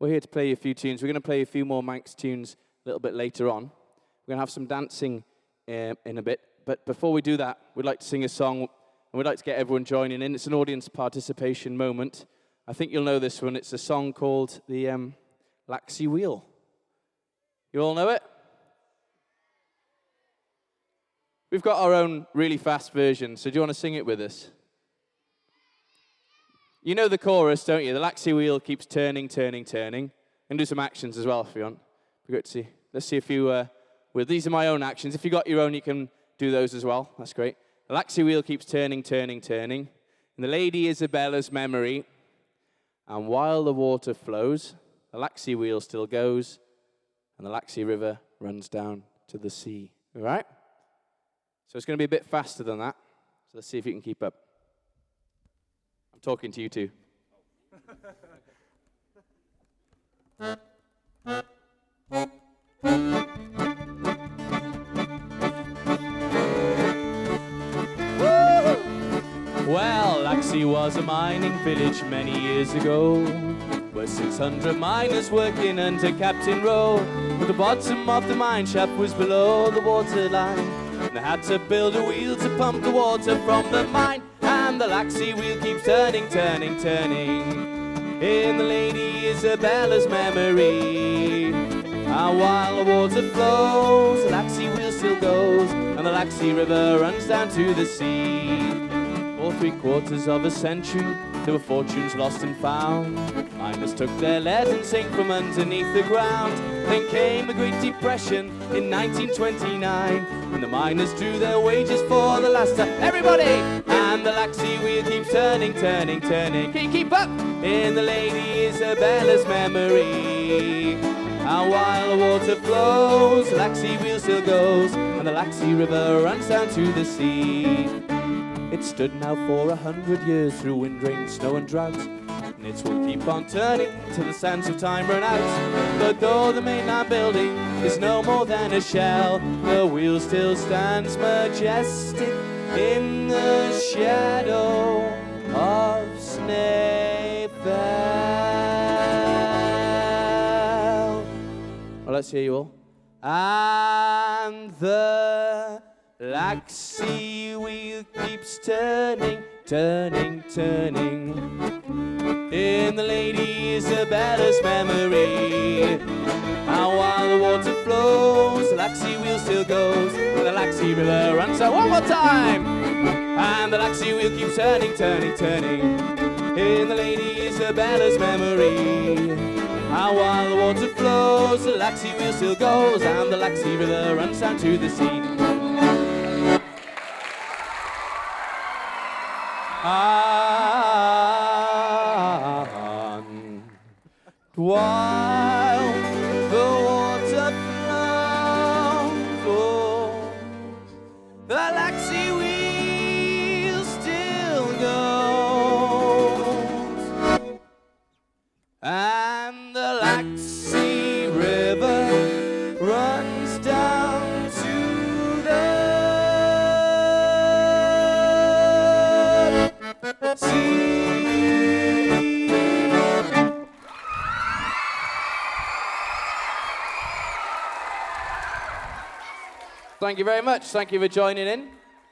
We're here to play you a few tunes. We're going to play a few more Manx tunes a little bit later on. We're going to have some dancing in a bit. But before we do that, we'd like to sing a song, and we'd like to get everyone joining in. It's an audience participation moment. I think you'll know this one. It's a song called the LAXEY Wheel. You all know it? We've got our own really fast version, so do you want to sing it with us? You know the chorus, don't you? The LAXEY wheel keeps turning, turning, turning. And do some actions as well if you want. Be good to see. Let's see if you... well, these are my own actions. If you got your own, you can do those as well. That's great. The LAXEY wheel keeps turning, turning, turning. In the Lady Isabella's memory. And while the water flows, the LAXEY wheel still goes. And the LAXEY river runs down to the sea. All right? So it's going to be a bit faster than that. So let's see if you can keep up. I'm talking to you too. Well, LAXEY was a mining village many years ago, where 600 miners working under Captain Rowe. But the bottom of the mine shaft was below the waterline, and they had to build a wheel to pump the water from the mine. And the LAXEY wheel keeps turning, turning, turning, in the Lady Isabella's memory. And while the water flows, the LAXEY wheel still goes, and the LAXEY river runs down to the sea. For 3/4 of a century, there were fortunes lost and found. Miners took their lead and zinc from underneath the ground. Then came a Great Depression in 1929, when the miners drew their wages for the last time. Everybody! And the LAXEY wheel keeps turning, turning, turning. Can you keep up? In the Lady Isabella's memory. And while the water flows, the LAXEY wheel still goes, and the LAXEY river runs down to the sea. It stood now for 100 years through wind, rain, snow and drought, and it will keep on turning till the sands of time run out. But though the mainland building is no more than a shell, the wheel still stands majestic in the shadow of Snaefell. Well, let's hear you all. And the LAXEY wheel keeps turning, turning, turning, in the Lady Isabella's memory. And while the water flows, the LAXEY wheel still goes, and the LAXEY river runs out. One more time! And the LAXEY wheel keeps turning, turning, turning, in the Lady Isabella's memory. And while the water flows, the LAXEY wheel still goes, and the LAXEY river runs down to the sea. And while the water flows, oh, the LAXEY wheel still goes, and the LAXEY river runs down to the Thank you very much. Thank you for joining in.